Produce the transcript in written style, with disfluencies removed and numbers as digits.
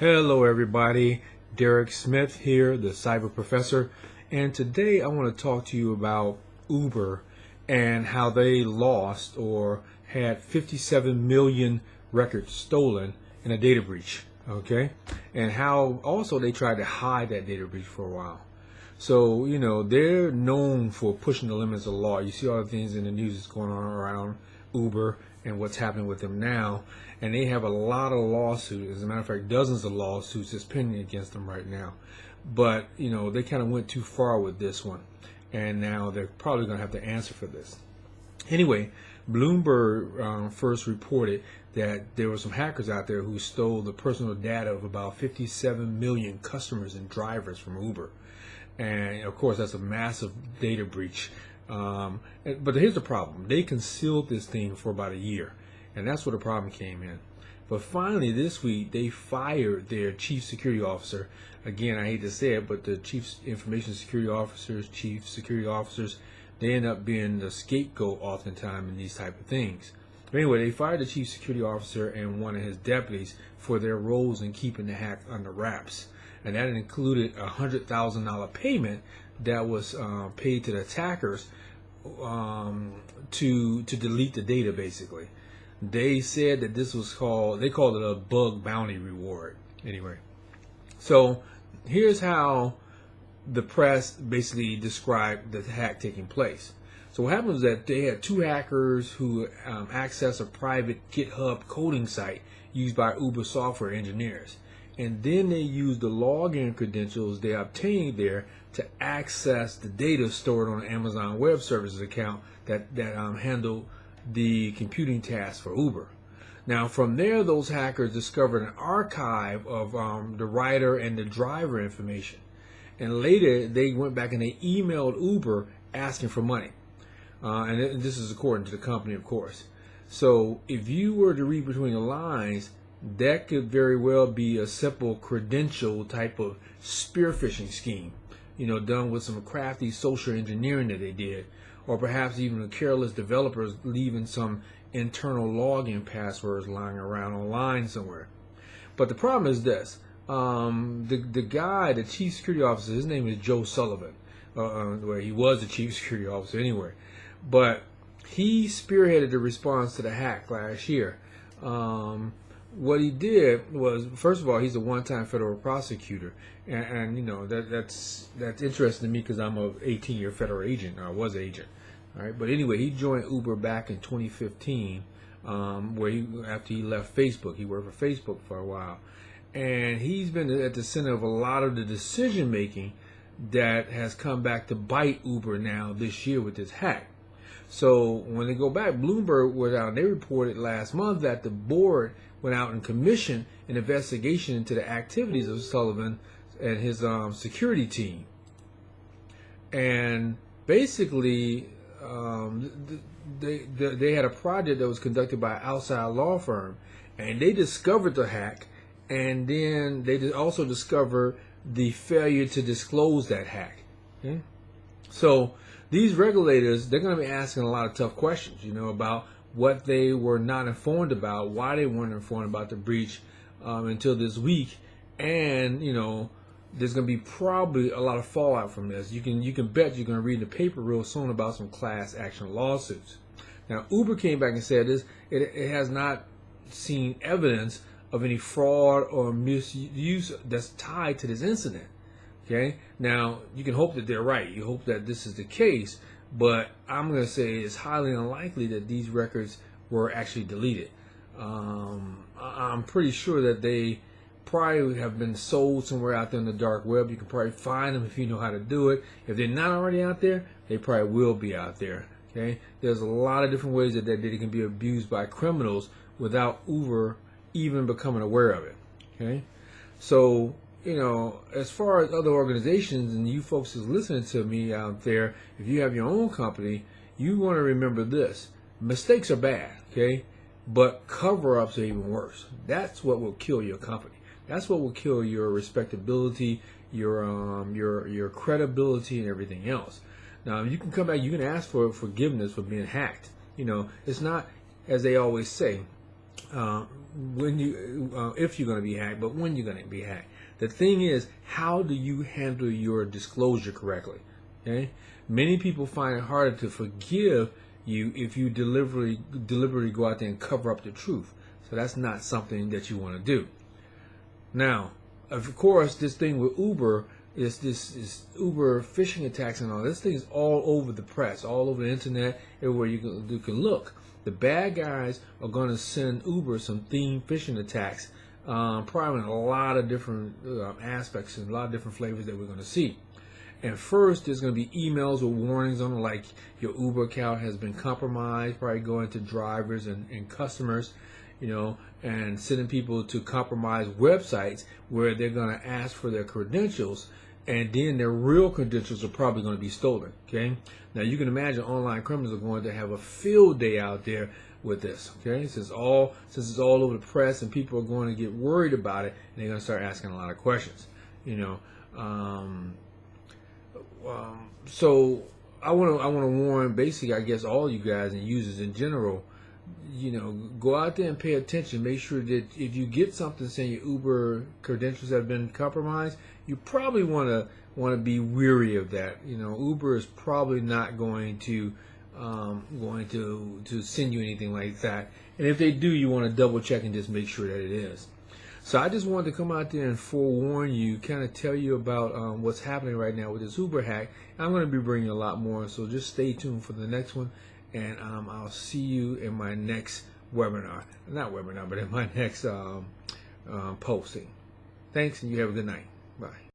Hello everybody, Derek Smith here, the Cyber Professor, and today I want to talk to you about Uber and how they lost or had 57 million records stolen in a data breach, okay? And how also they tried to hide that data breach for a while. So, they're known for pushing the limits of the law. You see all the things in the news that's going on around Uber and what's happening with them now. And they have a lot of lawsuits. As a matter of fact, dozens of lawsuits that's pending against them right now. But, they kind of went too far with this one. And now they're probably going to have to answer for this. Anyway, Bloomberg first reported that there were some hackers out there who stole the personal data of about 57 million customers and drivers from Uber. And of course, that's a massive data breach. But here's the problem. They concealed this thing for about a year. And that's where the problem came in. But finally, this week, they fired their chief security officer. Again, I hate to say it, but the chief information security officers, chief security officers, they end up being the scapegoat oftentimes in these type of things. But anyway, they fired the chief security officer and one of his deputies for their roles in keeping the hack under wraps. And that included a $100,000 payment that was paid to the attackers to delete the data, basically. They said that this was they called it a bug bounty reward. Anyway, so here's how the press basically described the hack taking place. So what happened was that they had two hackers who accessed a private GitHub coding site used by Uber software engineers. And then they used the login credentials they obtained there to access the data stored on the Amazon Web Services account that handled the computing tasks for Uber. Now, from there, those hackers discovered an archive of the rider and the driver information. And later, they went back and they emailed Uber asking for money. And this is according to the company, of course. So if you were to read between the lines, that could very well be a simple credential type of spear phishing scheme, done with some crafty social engineering that they did, or perhaps even the careless developers leaving some internal login passwords lying around online somewhere. But the problem is this: the guy, the chief security officer, his name is Joe Sullivan, where he was the chief security officer anyway, but he spearheaded the response to the hack last year. What he did was, first of all, he's a one-time federal prosecutor, and that's interesting to me because I'm a 18-year federal agent, or I was an agent. All right, but anyway, he joined Uber back in 2015, after he left Facebook. He worked for Facebook for a while, and he's been at the center of a lot of the decision making that has come back to bite Uber now this year with this hack. So when they go back, Bloomberg went out and they reported last month that the board went out and commissioned an investigation into the activities of Sullivan and his security team. And basically, they had a project that was conducted by an outside law firm, and they discovered the hack, and then they also discovered the failure to disclose that hack. Okay? So these regulators, they're going to be asking a lot of tough questions, about what they were not informed about, why they weren't informed about the breach until this week, and there's going to be probably a lot of fallout from this. You can bet you're going to read in the paper real soon about some class action lawsuits. Now, Uber came back and said it has not seen evidence of any fraud or misuse that's tied to this incident. Okay, now you can hope that they're right. You hope that this is the case, but I'm going to say it's highly unlikely that these records were actually deleted. I'm pretty sure that they probably have been sold somewhere out there in the dark web. You can probably find them if you know how to do it. If they're not already out there, they probably will be out there. Okay, there's a lot of different ways that data can be abused by criminals without Uber even becoming aware of it. Okay, so as far as other organizations and you folks who's listening to me out there, if you have your own company, you want to remember this: mistakes are bad, okay, but cover-ups are even worse. That's what will kill your company. That's what will kill your respectability, your credibility, and everything else. Now, you can come back, you can ask for forgiveness for being hacked. It's not, as they always say, when you if you're going to be hacked, but when you're going to be hacked. The thing is, how do you handle your disclosure correctly? Okay, many people find it harder to forgive you if you deliberately go out there and cover up the truth. So that's not something that you want to do. Now, of course, this thing with Uber is this Uber phishing attacks and all. This thing is all over the press, all over the internet, everywhere you can look. The bad guys are going to send Uber some themed phishing attacks, probably in a lot of different aspects and a lot of different flavors that we're going to see. And first, there's going to be emails with warnings on it, like your Uber account has been compromised, probably going to drivers and customers, you know, and sending people to compromised websites where they're going to ask for their credentials, and then their real credentials are probably going to be stolen. Okay, now you can imagine online criminals are going to have a field day out there with this. Okay, since it's all over the press and people are going to get worried about it, and they're going to start asking a lot of questions. You know. So I want to warn, basically, I guess, all you guys and users in general. You know, go out there and pay attention. Make sure that if you get something saying your Uber credentials have been compromised, you probably want to be weary of that. You know, Uber is probably not going to send you anything like that. And if they do, you want to double check and just make sure that it is. So I just wanted to come out there and forewarn you, kind of tell you about what's happening right now with this Uber hack. I'm going to be bringing a lot more, so just stay tuned for the next one. And I'll see you in my next webinar. Not webinar, but in my next posting. Thanks, and you have a good night. Bye.